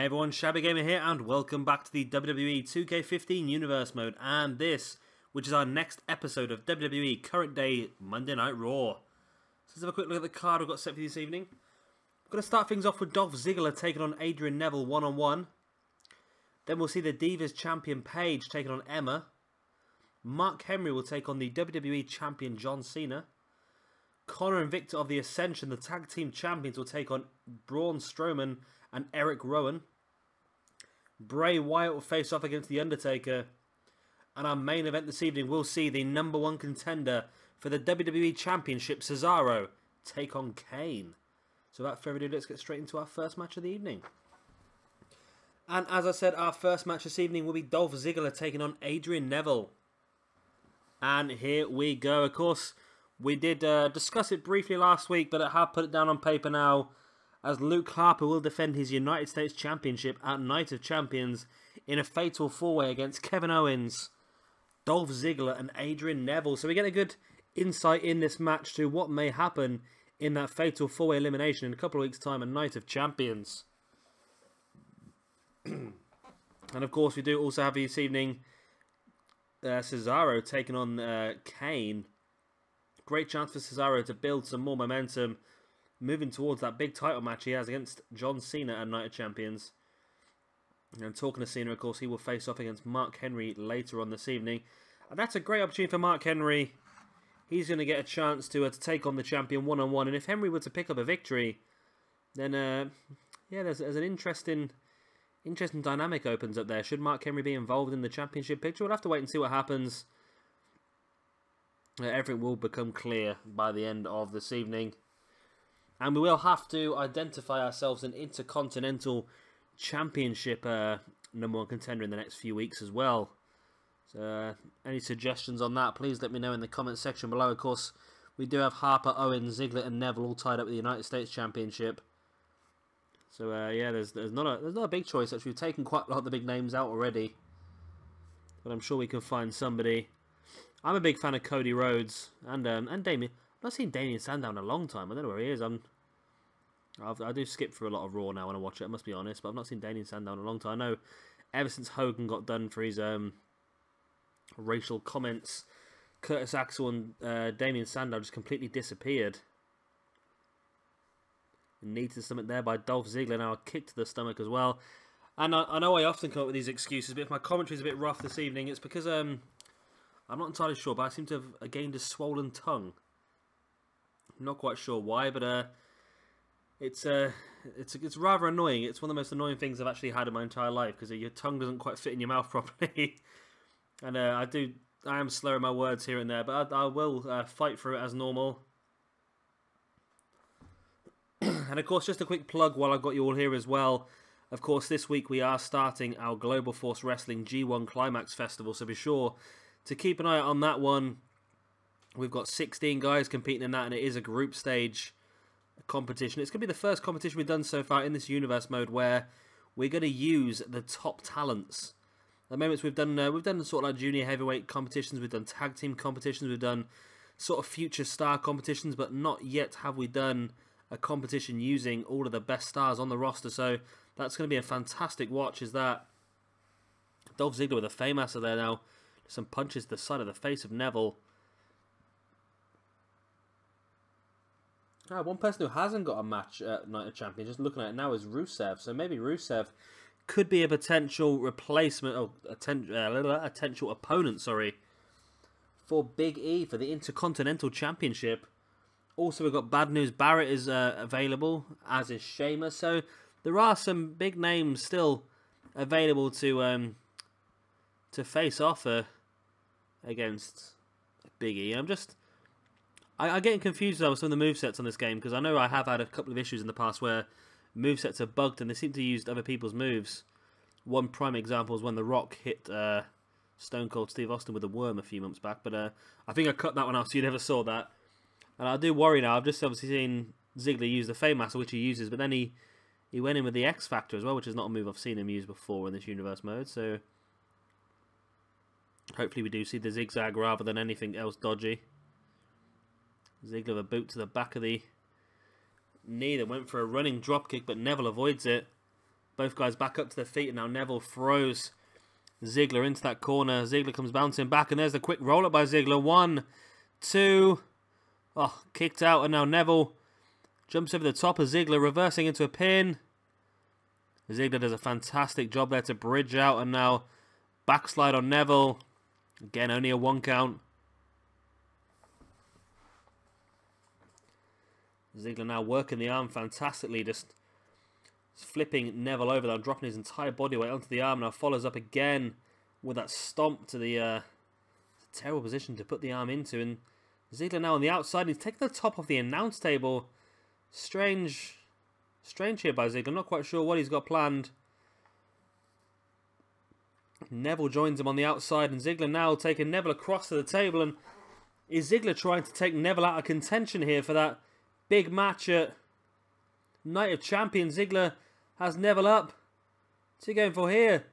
Hey everyone, Shabby Gamer here, and welcome back to the WWE 2K15 Universe Mode, and this, which is our next episode of WWE Current Day Monday Night Raw. So let's have a quick look at the card we've got set for this evening. We're going to start things off with Dolph Ziggler taking on Adrian Neville one-on-one. Then we'll see the Divas Champion Paige taking on Emma. Mark Henry will take on the WWE Champion John Cena. Konnor and Viktor of the Ascension, the Tag Team Champions, will take on Braun, Strowman and Erick, Rowan. Bray, Wyatt will face off against the Undertaker. And our main event this evening will see the #1 contender for the WWE Championship, Cesaro, take on Kane. So without further ado, let's get straight into our first match of the evening. And as I said, our first match this evening will be Dolph Ziggler taking on Adrian Neville. And here we go. Of course, we did discuss it briefly last week, but I have put it down on paper now, as Luke Harper will defend his United States Championship at Night of Champions in a fatal four-way against Kevin Owens, Dolph Ziggler and Adrian Neville. So we get a good insight in this match to what may happen in that fatal four-way elimination in a couple of weeks' time at Night of Champions. And of course, we do also have this evening Cesaro taking on Kane. Great chance for Cesaro to build some more momentum, moving towards that big title match he has against John Cena at Night of Champions. And talking to Cena, of course, he will face off against Mark Henry later on this evening. And that's a great opportunity for Mark Henry. He's going to get a chance to take on the champion one-on-one. And if Henry were to pick up a victory, then, yeah, there's an interesting dynamic opens up there. Should Mark Henry be involved in the championship picture? We'll have to wait and see what happens. Everything will become clear by the end of this evening. And we will have to identify ourselves an Intercontinental Championship #1 contender in the next few weeks as well. So any suggestions on that, please let me know in the comment section below. Of course, we do have Harper, Owens, Ziggler and Neville all tied up with the United States Championship. So yeah, there's not a big choice actually. We've taken quite a lot of the big names out already, but I'm sure we can find somebody. I'm a big fan of Cody Rhodes and Damien. I've not seen Damien Sandow in a long time. I don't know where he is. I do skip through a lot of Raw now when I watch it, I must be honest, but I've not seen Damien Sandow in a long time. I know ever since Hogan got done for his racial comments, Curtis Axel and Damien Sandow just completely disappeared. Knee to the stomach there by Dolph Ziggler. Now a kick to the stomach as well. And I know I often come up with these excuses, but if my commentary is a bit rough this evening, it's because I'm not entirely sure, but I seem to have gained a swollen tongue. I'm not quite sure why, but it's rather annoying. It's one of the most annoying things I've actually had in my entire life, because your tongue doesn't quite fit in your mouth properly. And I am slurring my words here and there, but I will fight through it as normal. And of course, just a quick plug while I've got you all here as well. Of course, this week we are starting our Global Force Wrestling G1 Climax Festival, so be sure to keep an eye out on that one. We've got 16 guys competing in that, and it is a group stage competition. It's going to be the first competition we've done so far in this universe mode where we're going to use the top talents. At the moment, we've done sort of like junior heavyweight competitions, we've done tag team competitions, we've done sort of future star competitions, but not yet have we done a competition using all of the best stars on the roster. So that's going to be a fantastic watch. Is that Dolph Ziggler with a Faymaster there now, some punches to the side of the face of Neville. One person who hasn't got a match at Night of Champions, just looking at it now, is Rusev. So maybe Rusev could be a potential replacement, or a potential opponent, sorry, for Big E for the Intercontinental Championship. Also, we've got Bad News Barrett is available, as is Sheamus. So there are some big names still available to face off against Big E. I'm getting confused with some of the movesets on this game, because I know I have had a couple of issues in the past where movesets are bugged and they seem to use other people's moves. One prime example is when The Rock hit Stone Cold Steve Austin with a worm a few months back, but I think I cut that one out so you never saw that. And I do worry now. I've just obviously seen Ziggler use the Faymaster, which he uses, but then he went in with the X Factor as well, which is not a move I've seen him use before in this universe mode. So hopefully we do see the zigzag rather than anything else dodgy. Ziggler with a boot to the back of the knee that went for a running dropkick, but Neville avoids it. Both guys back up to their feet, and now Neville throws Ziggler into that corner. Ziggler comes bouncing back, and there's the quick roll-up by Ziggler. 1, 2. Oh, kicked out, and now Neville jumps over the top of Ziggler, reversing into a pin. Ziggler does a fantastic job there to bridge out, and now backslide on Neville. Again, only a 1 count. Ziggler now working the arm fantastically, just flipping Neville over, then dropping his entire body weight onto the arm. Now follows up again with that stomp to the terrible position to put the arm into. And Ziggler now on the outside, he's taking the top off the announce table. Strange here by Ziggler, not quite sure what he's got planned. Neville joins him on the outside, and Ziggler now taking Neville across to the table. And is Ziggler trying to take Neville out of contention here for that big match at Night of Champions? Ziggler has Neville up. What's he going for here?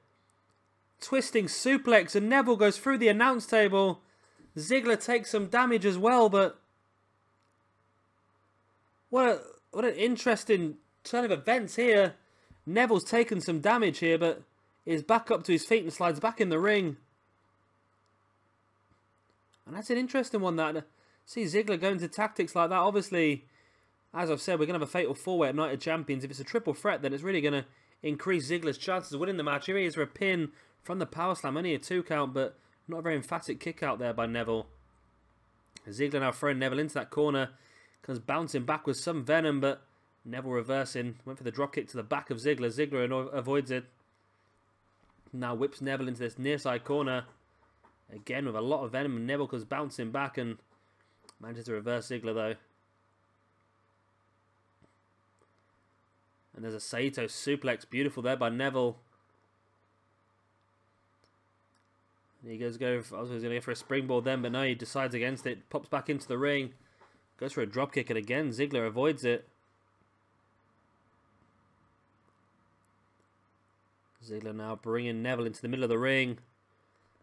Twisting suplex, and Neville goes through the announce table. Ziggler takes some damage as well, but what an interesting turn of events here. Neville's taken some damage here, but is back up to his feet and slides back in the ring. And that's an interesting one, that. See Ziggler going to tactics like that. Obviously, as I've said, we're going to have a fatal 4-way at Night of Champions. If it's a triple threat, then it's really going to increase Ziggler's chances of winning the match. Here he is for a pin from the power slam. Only a 2 count, but not a very emphatic kick out there by Neville. Ziggler now throwing Neville into that corner. Comes bouncing back with some venom, but Neville reversing. Went for the drop kick to the back of Ziggler. Ziggler avoids it. Now whips Neville into this near side corner. Again with a lot of venom, and Neville comes bouncing back and manages to reverse Ziggler though. And there's a Saito suplex. Beautiful there by Neville. He I was going to go for a springboard then, but no, he decides against it. Pops back into the ring. Goes for a drop kick, and again Ziggler avoids it. Ziggler now bringing Neville into the middle of the ring.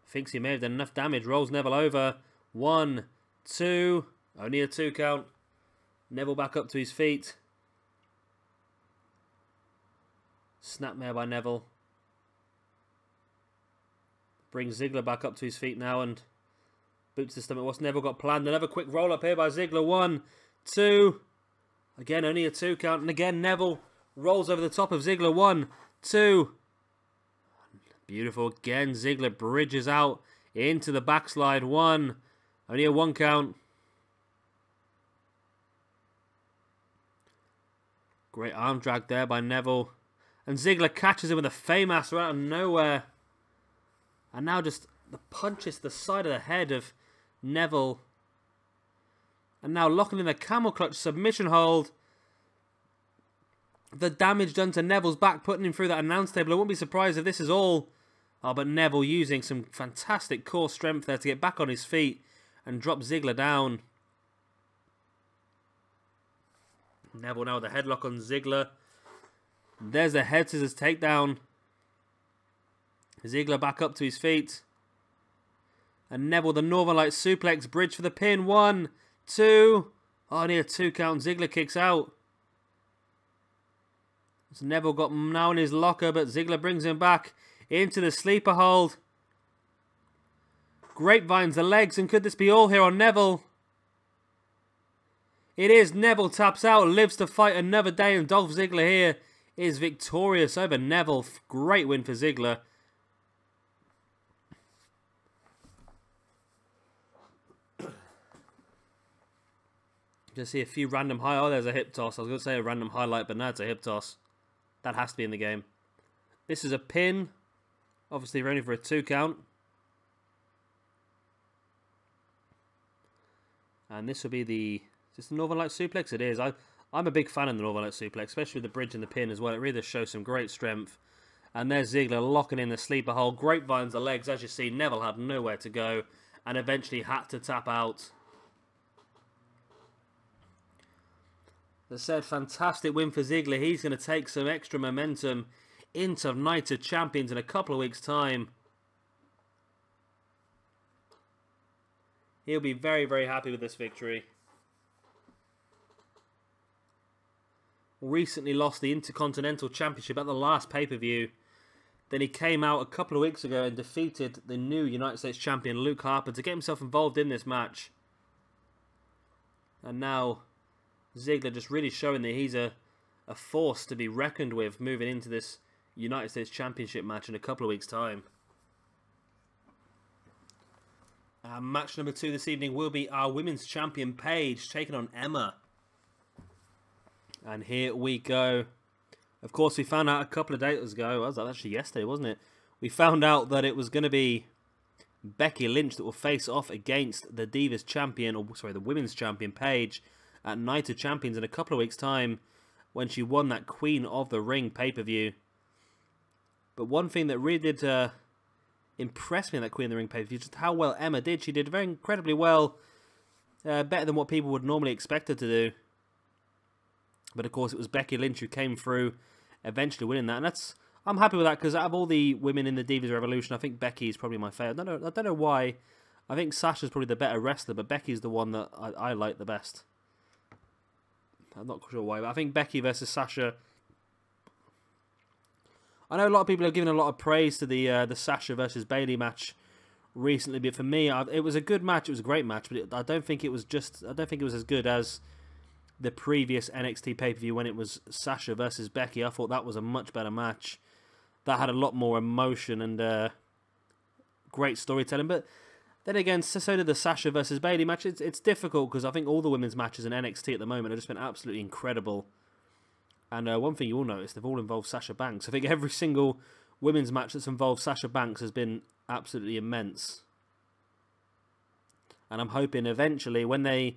Thinks he may have done enough damage. Rolls Neville over. 1, 2. Only a 2 count. Neville back up to his feet. Snapmare by Neville. Brings Ziggler back up to his feet now and boots the stomach. What's Neville got planned? Another quick roll up here by Ziggler. 1, 2. Again, only a 2 count. And again, Neville rolls over the top of Ziggler. 1, 2. Beautiful. Again, Ziggler bridges out into the backslide. 1. Only a 1 count. Great arm drag there by Neville. And Ziggler catches him with a Faymaster out of nowhere. And now just the punches to the side of the head of Neville. And now locking in the camel clutch submission hold. The damage done to Neville's back, putting him through that announce table. I wouldn't be surprised if this is all. Oh, but Neville using some fantastic core strength there to get back on his feet and drop Ziggler down. Neville now with a headlock on Ziggler. There's a head scissors takedown. Ziggler back up to his feet. And Neville the Northern Light suplex bridge for the pin. 1, 2. Oh, near 2 count. Ziggler kicks out. So Neville got him now in his locker, but Ziggler brings him back into the sleeper hold. Grapevines the legs, and could this be all here on Neville? It is. Neville taps out, lives to fight another day, and Dolph Ziggler here is victorious over Neville. Great win for Ziggler. Just see a few random oh, there's a hip toss. I was going to say a random highlight, but no, it's a hip toss. That has to be in the game. This is a pin. Obviously, we're only for a 2 count. And this will be the... Is this the Northern Light suplex? It is. I'm a big fan of the Northern Light suplex, especially with the bridge and the pin as well. It really does show some great strength. And there's Ziggler locking in the sleeper hold. Grapevines the legs. As you see, Neville had nowhere to go and eventually had to tap out. As I said, fantastic win for Ziggler. He's going to take some extra momentum into Night of Champions in a couple of weeks' time. He'll be very, very happy with this victory. recently lost the Intercontinental Championship at the last pay-per-view. Then he came out a couple of weeks ago and defeated the new United States Champion Luke Harper to get himself involved in this match. And now Ziggler just really showing that he's a force to be reckoned with moving into this United States Championship match in a couple of weeks' time. Match number 2 this evening will be our Women's Champion Paige taking on Emma. And here we go. Of course, we found out a couple of days ago, was that actually yesterday, wasn't it? We found out that it was going to be Becky Lynch that will face off against the Divas Champion, or sorry, the Women's Champion Paige at Night of Champions in a couple of weeks' time when she won that Queen of the Ring pay-per-view. But one thing that really did impress me in that Queen of the Ring pay-per-view, just how well Emma did. She did very incredibly well, better than what people would normally expect her to do. But of course, it was Becky Lynch who came through, eventually winning that. And I'm happy with that, because out of all the women in the Divas Revolution, I think Becky is probably my favourite. I don't know why. I think Sasha's probably the better wrestler, but Becky's the one that I like the best. I'm not sure why, but I think Becky versus Sasha. I know a lot of people have given a lot of praise to the Sasha versus Bayley match recently, but for me, it was a good match. It was a great match, but I don't think it was as good as the previous NXT pay-per-view when it was Sasha versus Becky. I thought that was a much better match. That had a lot more emotion and great storytelling. But then again, so did the Sasha versus Bayley match. It's difficult because I think all the women's matches in NXT at the moment have just been absolutely incredible. And one thing you will notice, they've all involved Sasha Banks. I think every single women's match that's involved Sasha Banks has been absolutely immense. And I'm hoping eventually, when they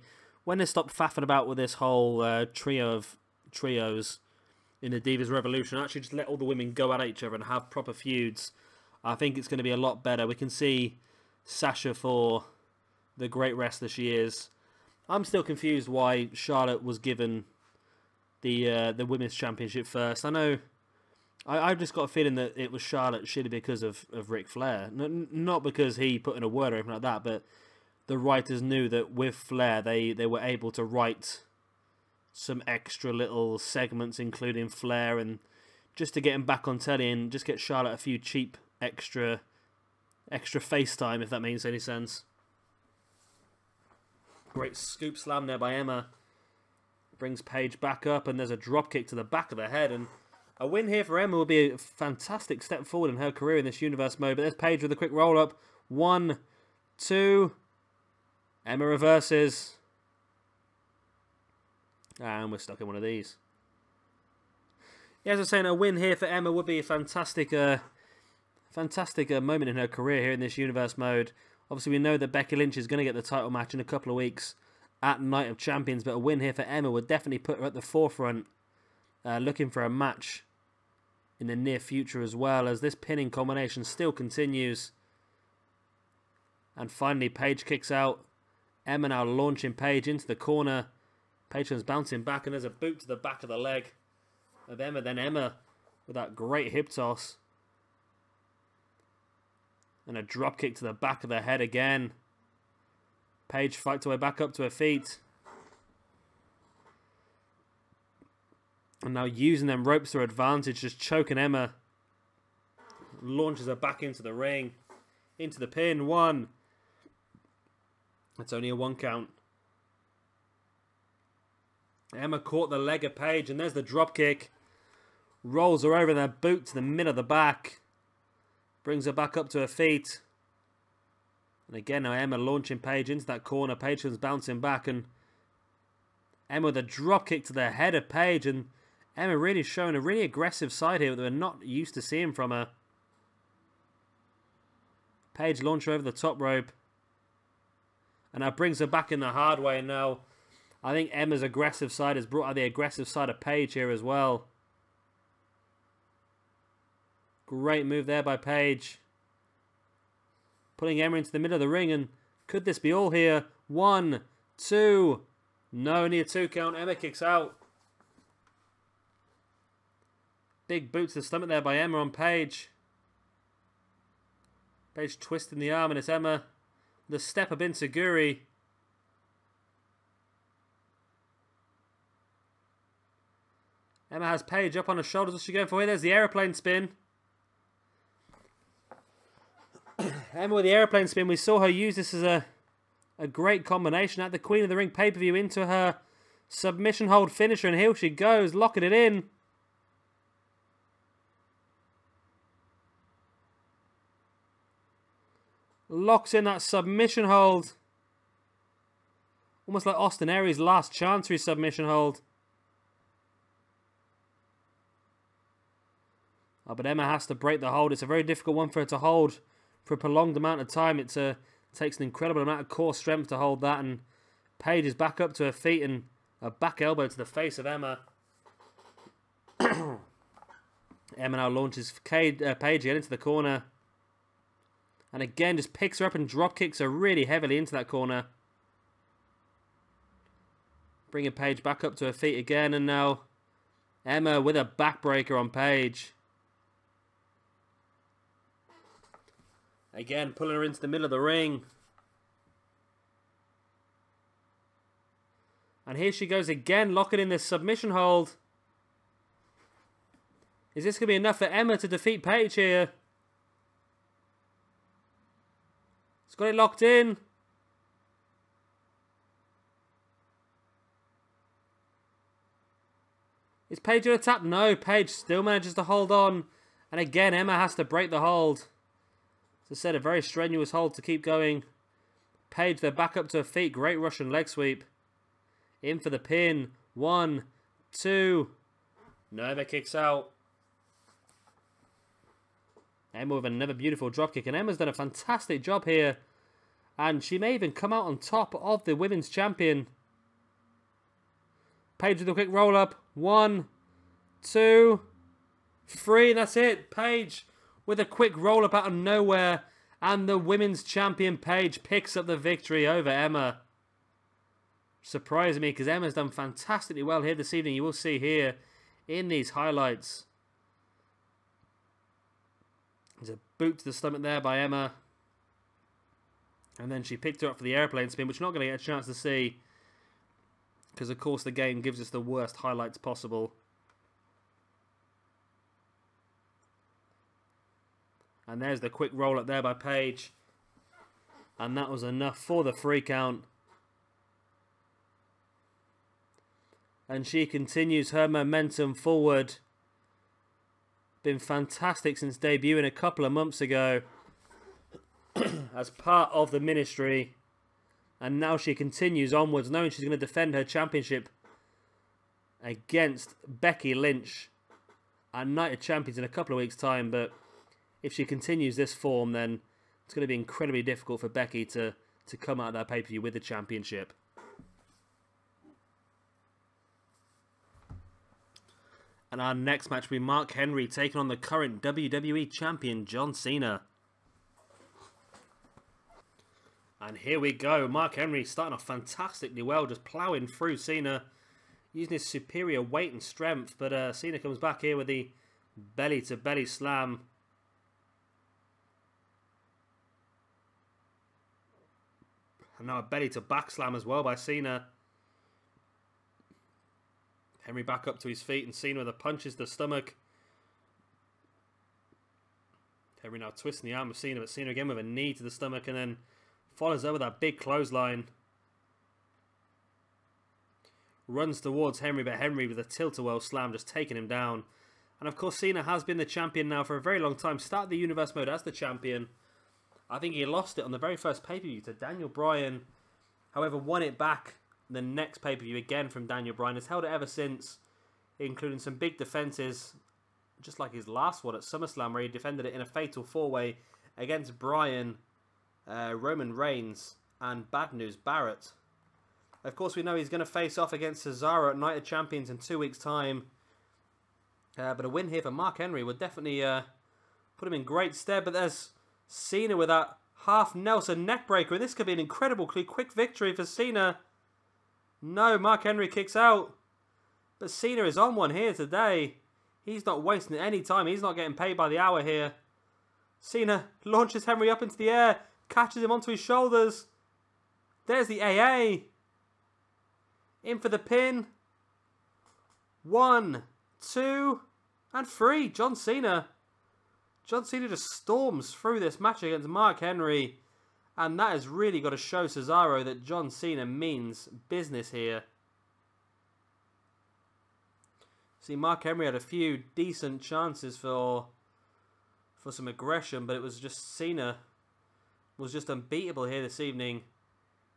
stop faffing about with this whole trio of trios in the Divas Revolution, actually just let all the women go at each other and have proper feuds, I think it's going to be a lot better. We can see Sasha for the great wrestler she is. I'm still confused why Charlotte was given the Women's Championship first. I know, I've just got a feeling that it was Charlotte surely because of Ric Flair. Not because he put in a word or anything like that, but the writers knew that with Flair they were able to write some extra little segments, including Flair, and just to get him back on telly and just get Charlotte a few cheap extra face time, if that makes any sense. Great scoop slam there by Emma. Brings Paige back up, and there's a drop kick to the back of the head, and a win here for Emma would be a fantastic step forward in her career in this universe mode. But there's Paige with a quick roll up. 1, 2. Emma reverses. And we're stuck in one of these. Yeah, as I was saying, a win here for Emma would be a fantastic moment in her career here in this universe mode. Obviously, we know that Becky Lynch is going to get the title match in a couple of weeks at Night of Champions, but a win here for Emma would definitely put her at the forefront, looking for a match in the near future as well, as this pinning combination still continues. And finally, Paige kicks out. Emma now launching Paige into the corner. Paige comes bouncing back, and there's a boot to the back of the leg of Emma. Then Emma with that great hip toss. And a drop kick to the back of the head again. Paige fights her way back up to her feet. And now using them ropes to her advantage, just choking Emma. Launches her back into the ring. Into the pin. 1. It's only a 1 count. Emma caught the leg of Paige, and there's the drop kick. Rolls her over in that boot to the middle of the back. Brings her back up to her feet. And again, now Emma launching Paige into that corner. Paige comes bouncing back, and Emma with a drop kick to the head of Paige, and Emma really showing a really aggressive side here that we're not used to seeing from her. Paige launch her over the top rope. And now brings her back in the hard way. And now I think Emma's aggressive side has brought out the aggressive side of Paige here as well. Great move there by Paige. Putting Emma into the middle of the ring, and could this be all here? 1, 2. No, only a 2 count. Emma kicks out. Big boot to the stomach there by Emma on Paige. Paige twisting the arm, and it's Emma. The step up enziguri. Emma has Paige up on her shoulders. What's she going for here? There's the aeroplane spin. Emma with the aeroplane spin. We saw her use this as a great combination at the Queen of the Ring pay-per-view into her submission hold finisher. And here she goes, locking it in. Locks in that submission hold. Almost like Austin Aries' last chancery submission hold. Oh, but Emma has to break the hold. It's a very difficult one for her to hold for a prolonged amount of time. It takes an incredible amount of core strength to hold that. And Paige is back up to her feet and a back elbow to the face of Emma. Emma now launches Paige again into the corner. And again, just picks her up and drop kicks her really heavily into that corner. Bringing Paige back up to her feet again. And now Emma with a backbreaker on Paige. Again, pulling her into the middle of the ring. And here she goes again, locking in this submission hold. Is this going to be enough for Emma to defeat Paige here? It's got it locked in. Is Paige going to tap? No, Paige still manages to hold on. And again, Emma has to break the hold. As I said, a very strenuous hold to keep going. Paige, they're back up to her feet. Great Russian leg sweep. In for the pin. 1, 2. No, Emma kicks out. Emma with another beautiful dropkick. And Emma's done a fantastic job here. And she may even come out on top of the women's champion. Paige with a quick roll-up. 1, 2, 3. And that's it. Paige with a quick roll-up out of nowhere. And the women's champion Paige picks up the victory over Emma. Surprising me because Emma's done fantastically well here this evening. You will see here in these highlights. There's a boot to the stomach there by Emma. And then she picked her up for the airplane spin, which we're not going to get a chance to see. Because, of course, the game gives us the worst highlights possible. And there's the quick roll-up there by Paige. And that was enough for the 3 count. And she continues her momentum forward. Been fantastic since debuting a couple of months ago. As part of the ministry. And now she continues onwards, knowing she's going to defend her championship against Becky Lynch at Night of Champions in a couple of weeks' time. But if she continues this form, then it's going to be incredibly difficult for Becky to come out of that pay-per-view with the championship. And our next match will be Mark Henry taking on the current WWE Champion, John Cena. And here we go. Mark Henry starting off fantastically well, just ploughing through Cena, using his superior weight and strength. But Cena comes back here with the belly-to-belly slam. And now a belly-to-back slam as well by Cena. Henry back up to his feet and Cena with the punches to the stomach. Henry now twisting the arm of Cena, but Cena again with a knee to the stomach and then follows up with that big clothesline. Runs towards Henry, but Henry with a tilt-a-whirl slam just taking him down. And of course Cena has been the champion now for a very long time. Started the Universe mode as the champion. I think he lost it on the very first pay-per-view to Daniel Bryan. However, won it back the next pay-per-view again from Daniel Bryan. Has held it ever since, including some big defenses, just like his last one at SummerSlam, where he defended it in a fatal 4-way against Bryan, Roman Reigns, and Bad News Barrett. Of course, we know he's going to face off against Cesaro at Night of Champions in 2 weeks' time. But a win here for Mark Henry would definitely put him in great stead. But there's Cena with that half Nelson neckbreaker. And this could be an incredibly quick victory for Cena. No, Mark Henry kicks out. But Cena is on one here today. He's not wasting any time. He's not getting paid by the hour here. Cena launches Henry up into the air. Catches him onto his shoulders. There's the AA. In for the pin. 1, 2, and 3. John Cena. John Cena just storms through this match against Mark Henry. And that has really got to show Cesaro that John Cena means business here. See, Mark Henry had a few decent chances for some aggression, but it was just Cena was just unbeatable here this evening.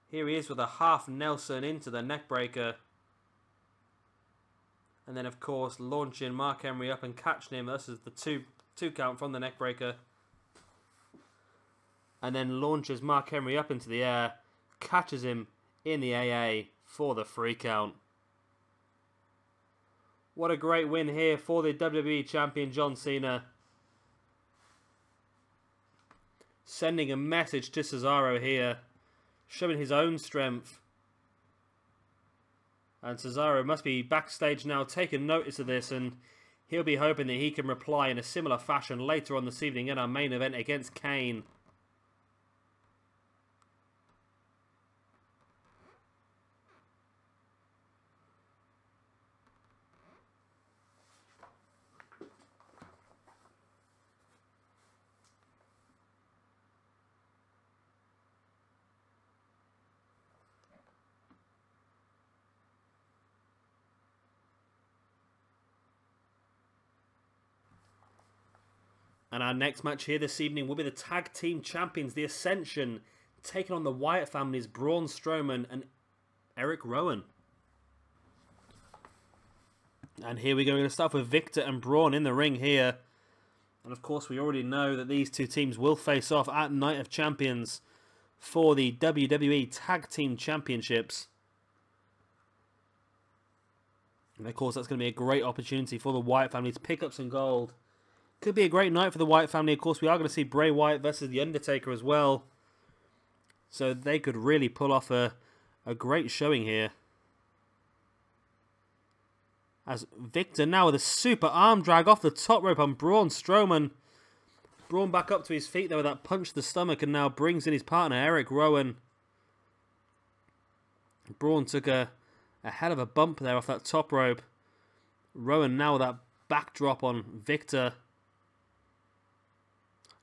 Here he is with a half Nelson into the neckbreaker. And then, of course, launching Mark Henry up and catching him. This is the two count from the neckbreaker. And then launches Mark Henry up into the air. Catches him in the AA for the 3 count. What a great win here for the WWE Champion John Cena. Sending a message to Cesaro here. Showing his own strength. And Cesaro must be backstage now taking notice of this, and he'll be hoping that he can reply in a similar fashion later on this evening in our main event against Kane. And our next match here this evening will be the Tag Team Champions, the Ascension, taking on the Wyatt families, Braun Strowman and Erick Rowan. And here we go, we're going to start with Viktor and Braun in the ring here. And of course we already know that these two teams will face off at Night of Champions for the WWE Tag Team Championships. And of course that's going to be a great opportunity for the Wyatt family to pick up some gold. Could be a great night for the Wyatt family. Of course, we are going to see Bray Wyatt versus the Undertaker as well. So they could really pull off a great showing here. As Viktor now with a super arm drag off the top rope on Braun Strowman. Braun back up to his feet there with that punch to the stomach, and now brings in his partner Erick Rowan. Braun took a hell of a bump there off that top rope. Rowan now with that backdrop on Viktor.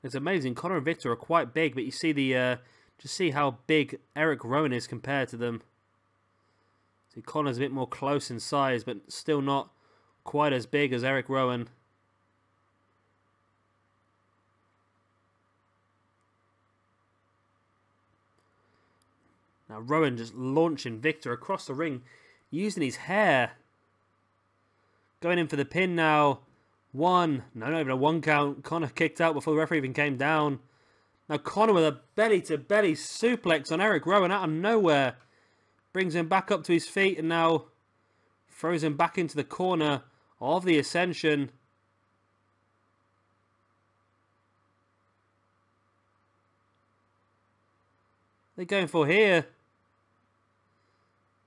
It's amazing. Konnor and Viktor are quite big, but you see just see how big Erick Rowan is compared to them. See, Konnor's a bit more close in size, but still not quite as big as Erick Rowan. Now Rowan just launching Viktor across the ring, using his hair. Going in for the pin now. Not even a 1 count. Konnor kicked out before the referee even came down. Now Konnor with a belly-to-belly suplex on Erick Rowan out of nowhere. Brings him back up to his feet and now throws him back into the corner of the Ascension. They're going for here.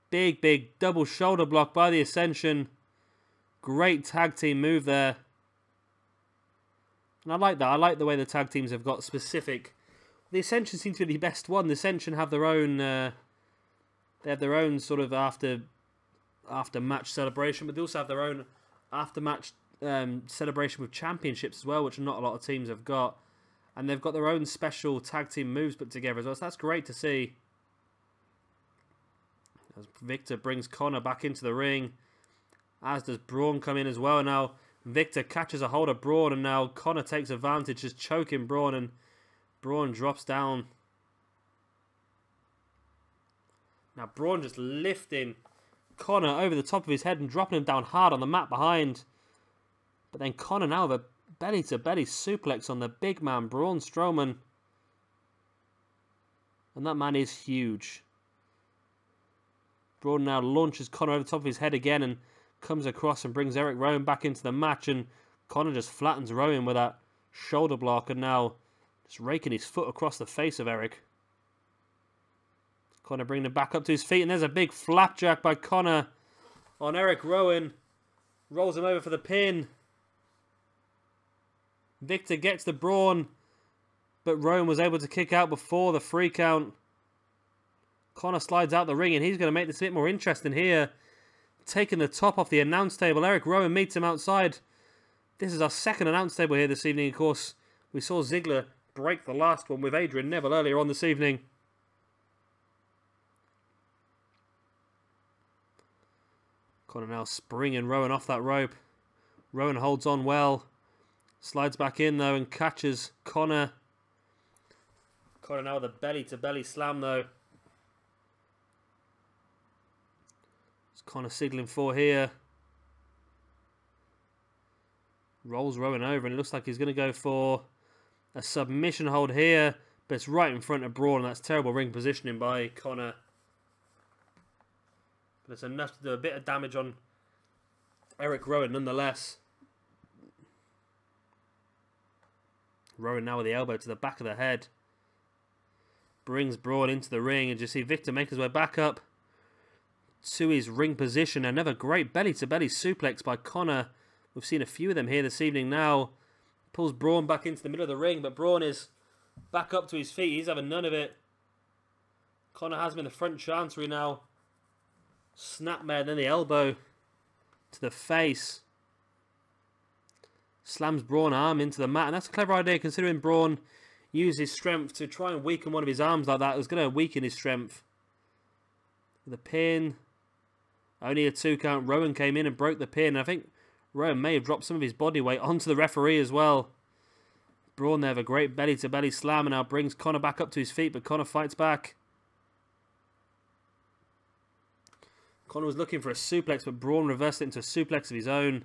Big double shoulder block by the Ascension. Great tag team move there. And I like that. I like the way the tag teams have got specific. The Ascension seem to be the best one. The Ascension have their own. They have their own sort of after match celebration, but they also have their own after match celebration with championships as well, which not a lot of teams have got. And they've got their own special tag team moves put together as well. So that's great to see. As Viktor brings Konnor back into the ring, as does Braun come in as well. Now Viktor catches a hold of Braun, and now Konnor takes advantage, just choking Braun, and Braun drops down. Now Braun just lifting Konnor over the top of his head and dropping him down hard on the mat behind. But then Konnor now with a belly-to-belly suplex on the big man, Braun Strowman. And that man is huge. Braun now launches Konnor over the top of his head again and comes across and brings Erick Rowan back into the match, and Konnor just flattens Rowan with that shoulder block, and now just raking his foot across the face of Erick. Konnor bringing him back up to his feet, and there's a big flapjack by Konnor on Erick Rowan. Rolls him over for the pin. Viktor gets the Braun, but Rowan was able to kick out before the 3 count. Konnor slides out the ring, and he's going to make this a bit more interesting here. taking the top off the announce table. Erick Rowan meets him outside. This is our second announce table here this evening, of course. We saw Ziggler break the last one with Adrian Neville earlier on this evening. Konnor now springing Rowan off that rope. Rowan holds on well. Slides back in though and catches Konnor. Konnor now with a belly-to-belly slam though. It's Konnor signaling for here. Rolls Rowan over and it looks like he's going to go for a submission hold here. But it's right in front of Braun and that's terrible ring positioning by Konnor. But it's enough to do a bit of damage on Erick Rowan nonetheless. Rowan now with the elbow to the back of the head. Brings Braun into the ring and you see Viktor make his way back up to his ring position. Another great belly-to-belly suplex by Konnor. We've seen a few of them here this evening now. Pulls Braun back into the middle of the ring, but Braun is back up to his feet. He's having none of it. Konnor has him in the front chancery now. Snapmare, then the elbow to the face. Slams Braun arm into the mat, and that's a clever idea considering Braun used his strength to try and weaken one of his arms like that. It was going to weaken his strength. With a pin. Only a 2 count. Rowan came in and broke the pin. I think Rowan may have dropped some of his body weight onto the referee as well. Braun there with a great belly-to-belly slam and now brings Konnor back up to his feet, but Konnor fights back. Konnor was looking for a suplex, but Braun reversed it into a suplex of his own.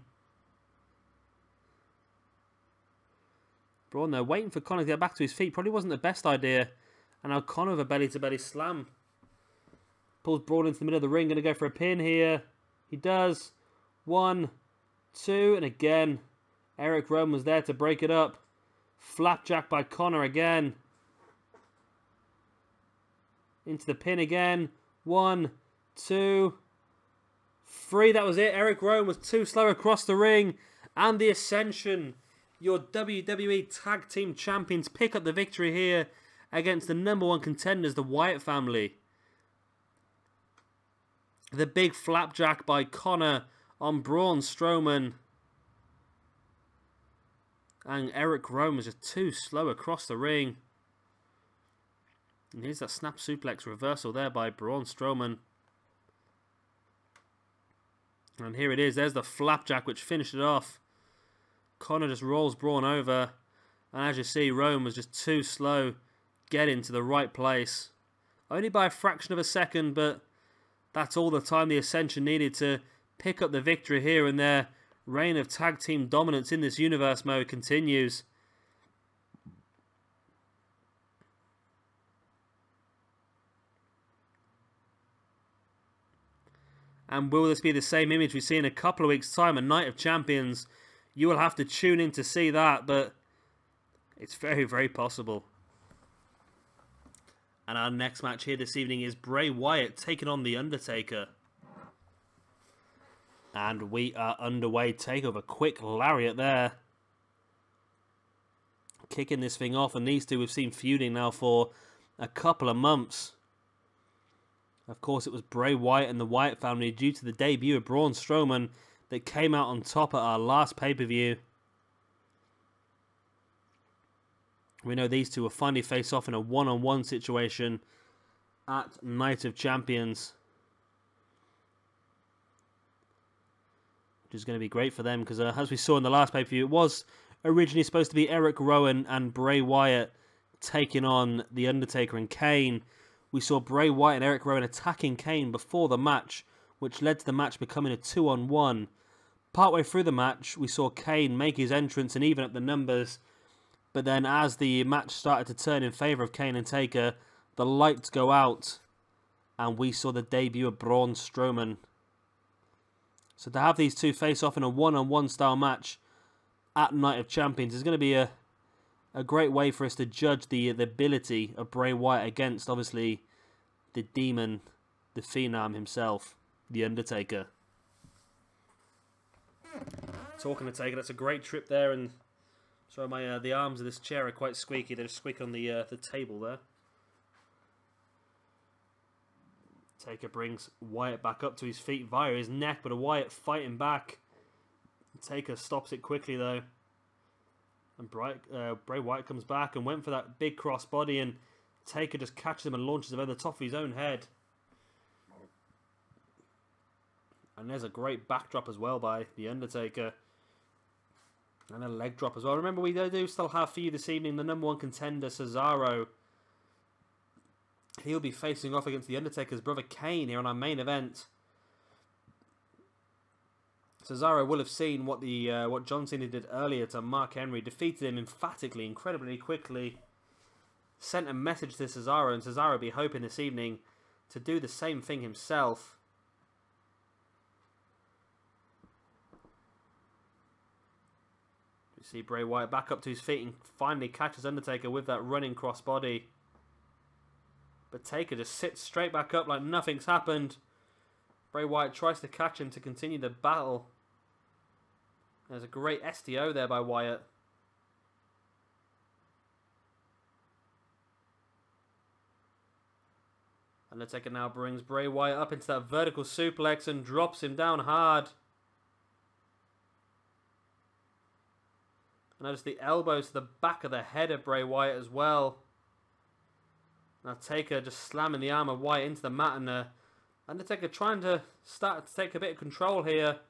Braun there waiting for Konnor to get back to his feet. Probably wasn't the best idea. And now Konnor with a belly-to-belly slam. Pulls Braun into the middle of the ring. Going to go for a pin here. He does. 1, 2, and again. Erick Rowan was there to break it up. Flapjack by Konnor again. Into the pin again. 1, 2, 3. That was it. Erick Rowan was too slow across the ring. And the Ascension, your WWE Tag Team Champions, pick up the victory here against the #1 contenders, the Wyatt family. The big flapjack by Konnor on Braun Strowman. And Erick Rowan was just too slow across the ring. And here's that snap suplex reversal there by Braun Strowman. And here it is. There's the flapjack which finished it off. Konnor just rolls Braun over. And as you see, Rowan was just too slow getting to the right place. Only by a fraction of a second, but that's all the time the Ascension needed to pick up the victory here, and their reign of tag team dominance in this universe mode continues. And will this be the same image we see in a couple of weeks' time, a Night of Champions? You will have to tune in to see that, but it's very, very possible. And our next match here this evening is Bray Wyatt taking on The Undertaker. And we are underway. Takeover. Quick lariat there. Kicking this thing off. And these two we've seen feuding now for a couple of months. Of course, it was Bray Wyatt and the Wyatt family due to the debut of Braun Strowman that came out on top at our last pay-per-view. We know these two will finally face off in a one-on-one situation at Night of Champions. Which is going to be great for them because as we saw in the last pay-per-view, it was originally supposed to be Erick Rowan and Bray Wyatt taking on The Undertaker and Kane. We saw Bray Wyatt and Erick Rowan attacking Kane before the match, which led to the match becoming a 2-on-1. Partway through the match, we saw Kane make his entrance and even up the numbers. But then as the match started to turn in favour of Kane and Taker, the lights go out and we saw the debut of Braun Strowman. So to have these two face off in a one-on-one style match at Night of Champions is going to be a great way for us to judge the ability of Bray Wyatt against, obviously, the Demon, the Phenom himself, The Undertaker. Talking to Taker, that's a great trip there, and sorry, my the arms of this chair are quite squeaky. They just squeak on the table there. Taker brings Wyatt back up to his feet via his neck, but a Wyatt fighting back. Taker stops it quickly though. And Bray Wyatt comes back and went for that big crossbody, and Taker just catches him and launches him over the top of his own head. And there's a great backdrop as well by The Undertaker. And a leg drop as well. Remember, we do still have for you this evening the #1 contender, Cesaro. He'll be facing off against The Undertaker's brother Kane here on our main event. Cesaro will have seen what John Cena did earlier to Mark Henry, defeated him emphatically, incredibly quickly, sent a message to Cesaro, and Cesaro will be hoping this evening to do the same thing himself. You see Bray Wyatt back up to his feet and finally catches Undertaker with that running crossbody. But Taker just sits straight back up like nothing's happened. Bray Wyatt tries to catch him to continue the battle. There's a great STO there by Wyatt. Undertaker now brings Bray Wyatt up into that vertical suplex and drops him down hard. And notice the elbows to the back of the head of Bray Wyatt as well. Now Taker just slamming the arm of Wyatt into the mat, and Undertaker trying to start to take a bit of control here.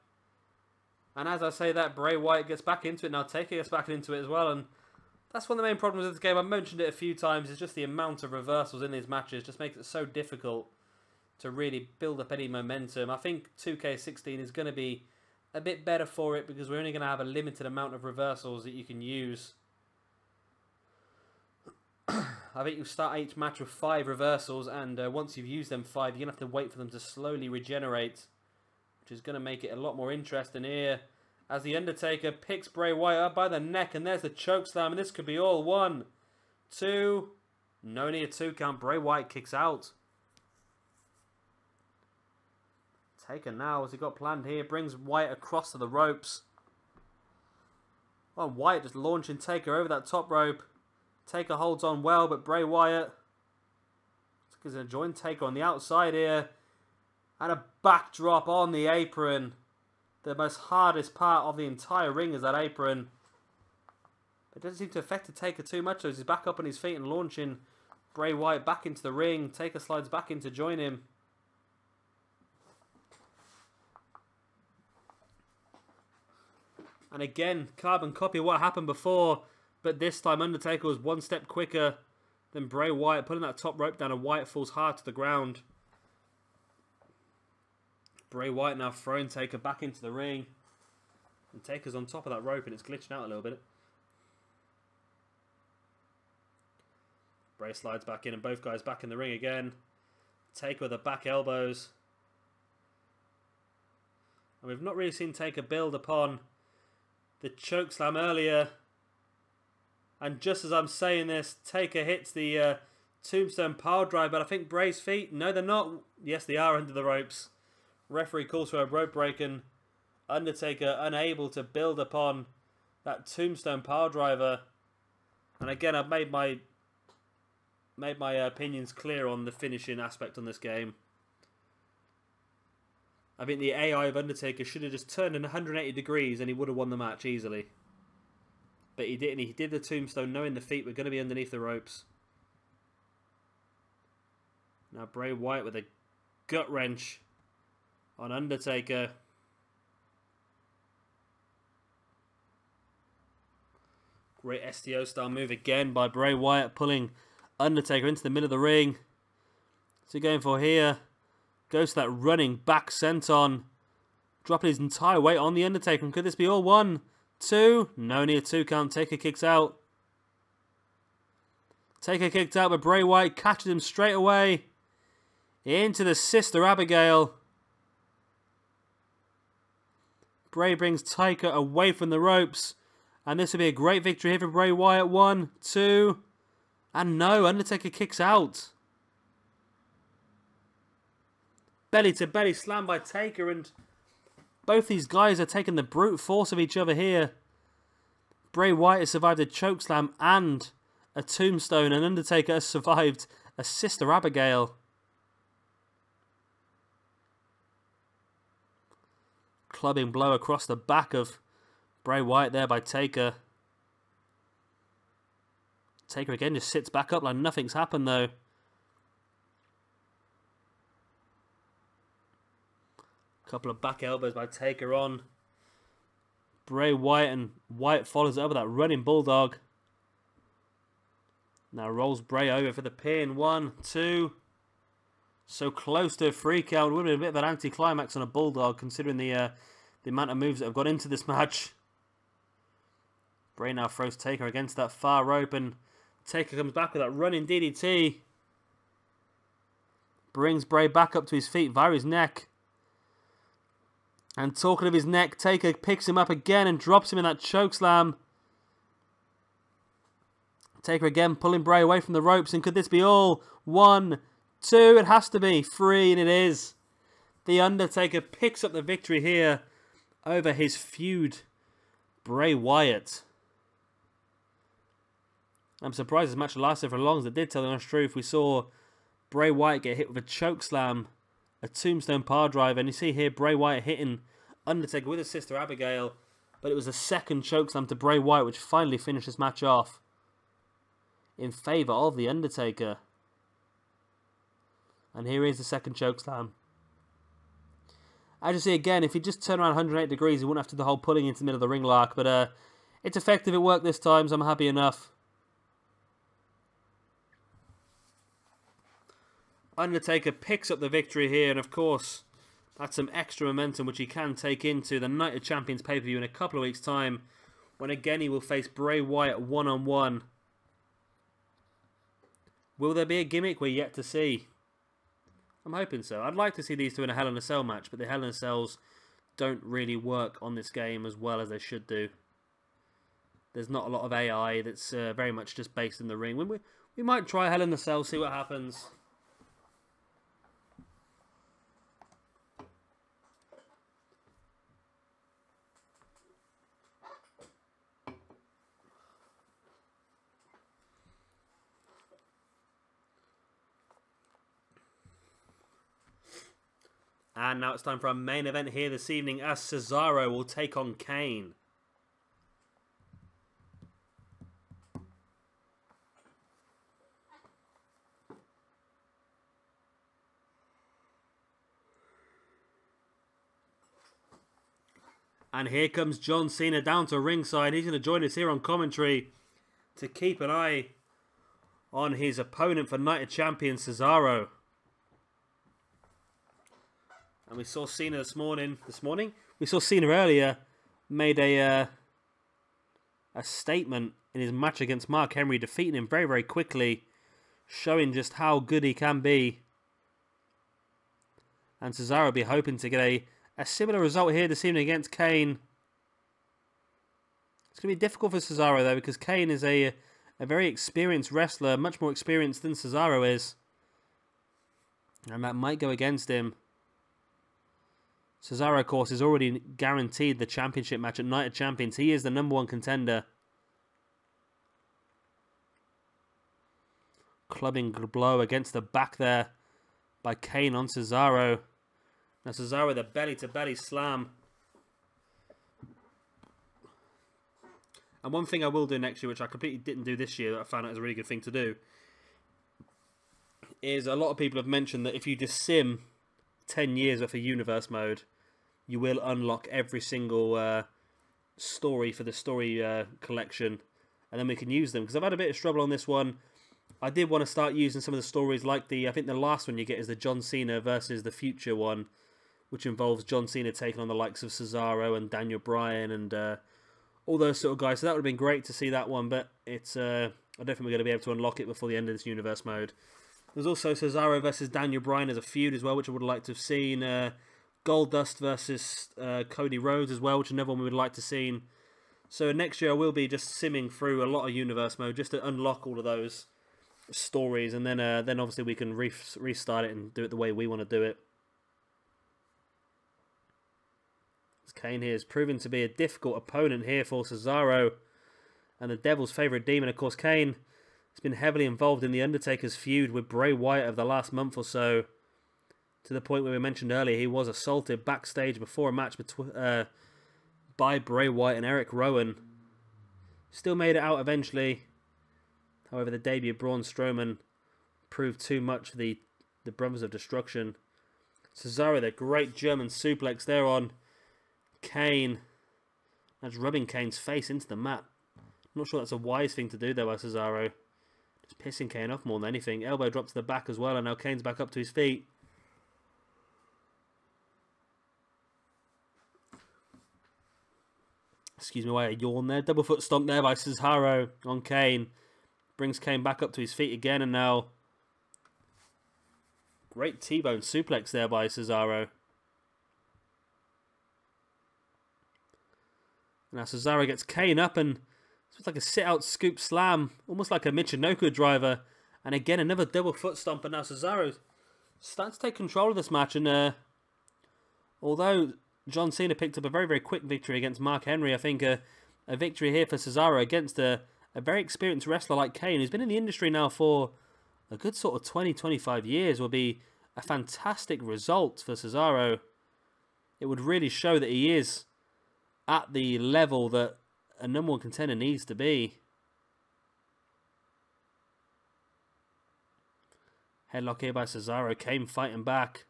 And as I say that, Bray Wyatt gets back into it. Now Taker gets back into it as well, and that's one of the main problems with this game. I've mentioned it a few times. It's just the amount of reversals in these matches just makes it so difficult to really build up any momentum. I think 2K16 is going to be a bit better for it because we're only going to have a limited amount of reversals that you can use. I think you start each match with 5 reversals, and once you've used them 5, you're going to have to wait for them to slowly regenerate, which is going to make it a lot more interesting here. As The Undertaker picks Bray Wyatt up by the neck, and there's the chokeslam, and this could be all 1, 2, no need a 2 count. Bray Wyatt kicks out. Taker now, as he got planned here, brings Wyatt across to the ropes. Oh, Wyatt just launching Taker over that top rope. Taker holds on well, but Bray Wyatt is going to join Taker on the outside here. And a backdrop on the apron. The most hardest part of the entire ring is that apron. It doesn't seem to affect the Taker too much, though. He's back up on his feet and launching Bray Wyatt back into the ring. Taker slides back in to join him. And again, carbon copy of what happened before. But this time Undertaker was one step quicker than Bray Wyatt, putting that top rope down, and Wyatt falls hard to the ground. Bray Wyatt now throwing Taker back into the ring. And Taker's on top of that rope and it's glitching out a little bit. Bray slides back in and both guys back in the ring again. Taker with the back elbows. And we've not really seen Taker build upon the chokeslam earlier. And just as I'm saying this, Taker hits the tombstone pile drive, but I think Bray's feet, no they're not. Yes, they are under the ropes. Referee calls for a rope break, and Undertaker unable to build upon that tombstone pile driver. And again, I've made my opinions clear on the finishing aspect on this game. I think the AI of Undertaker should have just turned in 180 degrees and he would have won the match easily. But he didn't. He did the tombstone knowing the feet were going to be underneath the ropes. Now Bray Wyatt with a gut wrench on Undertaker. Great STO style move again by Bray Wyatt, pulling Undertaker into the middle of the ring. What's he going for here? Goes to that running back senton, dropping his entire weight on the Undertaker. And could this be all 1, 2? No need a 2 count. Taker kicks out. Taker kicked out, but Bray Wyatt catches him straight away into the Sister Abigail. Bray brings Taker away from the ropes, and this will be a great victory here for Bray Wyatt. 1, 2, and no, Undertaker kicks out. Belly to belly slam by Taker, and both these guys are taking the brute force of each other here. Bray Wyatt has survived a chokeslam and a tombstone, and Undertaker has survived a Sister Abigail. Clubbing blow across the back of Bray Wyatt there by Taker. Taker again just sits back up like nothing's happened though. Couple of back elbows by Taker on Bray Wyatt, and Wyatt follows it up with that running bulldog. Now rolls Bray over for the pin. 1, 2. So close to a free count. Would have been a bit of an anticlimax on a bulldog considering the amount of moves that have got into this match. Bray now throws Taker against that far rope, and Taker comes back with that running DDT. Brings Bray back up to his feet via his neck. And talking of his neck, Taker picks him up again and drops him in that chokeslam. Taker again pulling Bray away from the ropes, and could this be all? 1, 2, it has to be. 3, and it is. The Undertaker picks up the victory here over his feud, Bray Wyatt. I'm surprised this match lasted for as long as it did, tell the honest truth. We saw Bray Wyatt get hit with a chokeslam, a tombstone power driver, and you see here Bray Wyatt hitting Undertaker with his sister Abigail, but it was a second chokeslam to Bray Wyatt which finally finished this match off in favour of the Undertaker. And here is the second chokeslam. As you see again, if you just turn around 108 degrees, you wouldn't have to do the whole pulling into the middle of the ring lark, but it's effective, it worked this time, so I'm happy enough. Undertaker picks up the victory here, and of course, that's some extra momentum which he can take into the Night of Champions pay-per-view in a couple of weeks' time, when again he will face Bray Wyatt one-on-one. Will there be a gimmick? We're yet to see. I'm hoping so. I'd like to see these two in a Hell in a Cell match, but the Hell in a Cells don't really work on this game as well as they should do. There's not a lot of AI that's very much just based in the ring. We might try Hell in a Cell, see what happens. And now it's time for our main event here this evening as Cesaro will take on Kane. And here comes John Cena down to ringside. He's going to join us here on commentary to keep an eye on his opponent for Night of Champions, Cesaro. And we saw Cena this morning. We saw Cena earlier made a statement in his match against Mark Henry, defeating him very, very quickly, showing just how good he can be. And Cesaro will be hoping to get a similar result here this evening against Kane. It's going to be difficult for Cesaro though, because Kane is a very experienced wrestler, much more experienced than Cesaro is. And that might go against him. Cesaro, of course, is already guaranteed the championship match at Night of Champions. He is the #1 contender. Clubbing blow against the back there by Kane on Cesaro. Now Cesaro with a belly-to-belly slam. And one thing I will do next year, which I completely didn't do this year, that I found out is a really good thing to do, is a lot of people have mentioned that if you just sim 10 years worth of universe mode, you will unlock every single story for the story collection, and then we can use them. Because I've had a bit of trouble on this one. I did want to start using some of the stories, like I think the last one you get is the John Cena versus the Future one, which involves John Cena taking on the likes of Cesaro and Daniel Bryan and all those sort of guys. So that would have been great to see that one, but it's I don't think we're going to be able to unlock it before the end of this universe mode. There's also Cesaro versus Daniel Bryan as a feud as well, which I would have liked to have seen. Goldust versus Cody Rhodes as well, which is another one we would like to have seen. So next year I will be just simming through a lot of universe mode just to unlock all of those stories, and then obviously we can restart it and do it the way we want to do it. Kane here is proven to be a difficult opponent here for Cesaro, and the Devil's favourite demon. Of course, Kane has been heavily involved in the Undertaker's feud with Bray Wyatt over the last month or so. To the point where we mentioned earlier, he was assaulted backstage before a match by Bray, Wyatt and Erick Rowan. Still made it out eventually. However, the debut of Braun Strowman proved too much for the Brothers of Destruction. Cesaro, the great German suplex there on Kane. That's rubbing Kane's face into the mat. I'm not sure that's a wise thing to do though by Cesaro. Just pissing Kane off more than anything. Elbow drop to the back as well, and now Kane's back up to his feet. Excuse me, why a yawn there. Double foot stomp there by Cesaro on Kane. Brings Kane back up to his feet again, and now great T-bone suplex there by Cesaro. Now Cesaro gets Kane up, and it's like a sit-out scoop slam, almost like a Michinoku driver. And again, another double foot stomp, and now Cesaro starts to take control of this match. And although John Cena picked up a very, very quick victory against Mark Henry, I think a victory here for Cesaro against a very experienced wrestler like Kane, who's been in the industry now for a good sort of 20-25 years, will be a fantastic result for Cesaro. It would really show that he is at the level that a number one contender needs to be. Headlock here by Cesaro. Kane fighting back.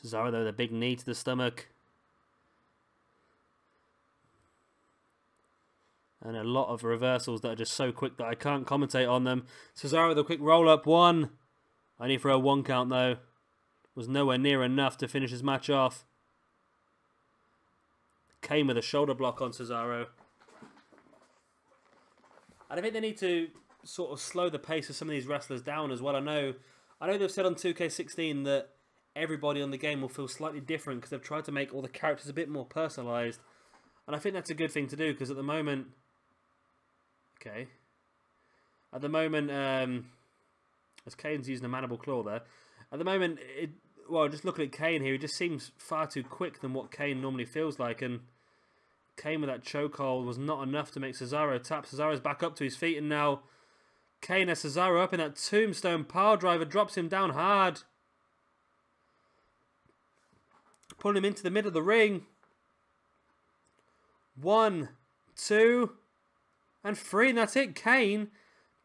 Cesaro though, the big knee to the stomach. And a lot of reversals that are just so quick that I can't commentate on them. Cesaro with a quick roll-up. One. Only for a 1 count though. Was nowhere near enough to finish his match off. Kane with a shoulder block on Cesaro. And I think they need to sort of slow the pace of some of these wrestlers down as well. I know they've said on 2K16 that everybody on the game will feel slightly different because they've tried to make all the characters a bit more personalised. And I think that's a good thing to do because at the moment... Okay. At the moment, as Kane's using a mandible claw there. At the moment, well, just looking at Kane here, he just seems far too quick than what Kane normally feels like. And Kane with that chokehold was not enough to make Cesaro tap. Cesaro's back up to his feet, and now Kane has Cesaro up in that tombstone power driver, drops him down hard. Pulling him into the middle of the ring. 1, 2, and 3, and that's it. Kane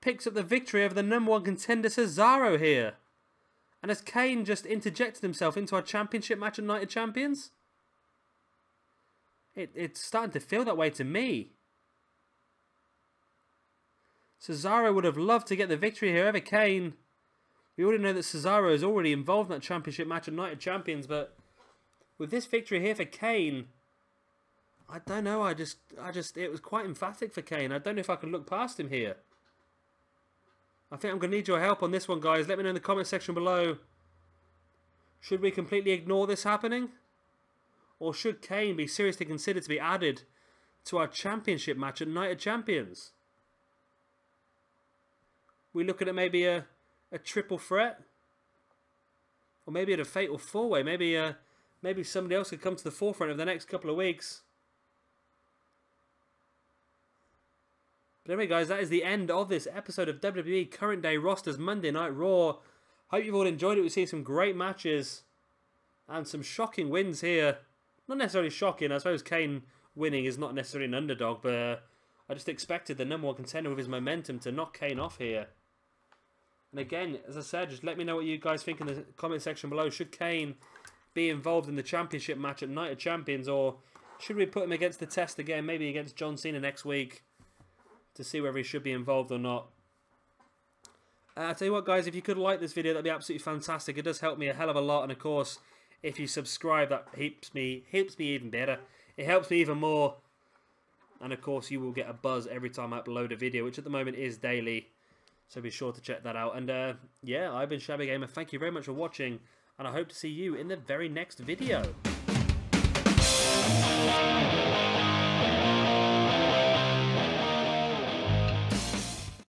picks up the victory over the number one contender Cesaro here. And has Kane just interjected himself into our championship match at Night of Champions? It's starting to feel that way to me. Cesaro would have loved to get the victory here over Kane. We already know that Cesaro is already involved in that championship match at Night of Champions, but with this victory here for Kane, I don't know, it was quite emphatic for Kane. I don't know if I can look past him here. I think I'm going to need your help on this one, guys. Let me know in the comment section below. Should we completely ignore this happening? Or should Kane be seriously considered to be added to our championship match at Night of Champions? We looking at maybe a triple threat? Or maybe at a fatal four-way? Maybe somebody else could come to the forefront over the next couple of weeks. But anyway, guys, that is the end of this episode of WWE Current Day Rosters Monday Night Raw. Hope you've all enjoyed it. We've seen some great matches and some shocking wins here. Not necessarily shocking. I suppose Kane winning is not necessarily an underdog, but I just expected the number one contender with his momentum to knock Kane off here. And again, as I said, just let me know what you guys think in the comment section below. Should Kane be involved in the championship match at Night of Champions, or should we put him against the test again, maybe against John Cena next week, to see whether he should be involved or not? I'll tell you what, guys, if you could like this video, that'd be absolutely fantastic. It does help me a hell of a lot, and of course, if you subscribe, that helps me even better. It helps me even more, and of course, you will get a buzz every time I upload a video, which at the moment is daily, so be sure to check that out. And yeah, I've been Shabby Gamer. Thank you very much for watching, and I hope to see you in the very next video.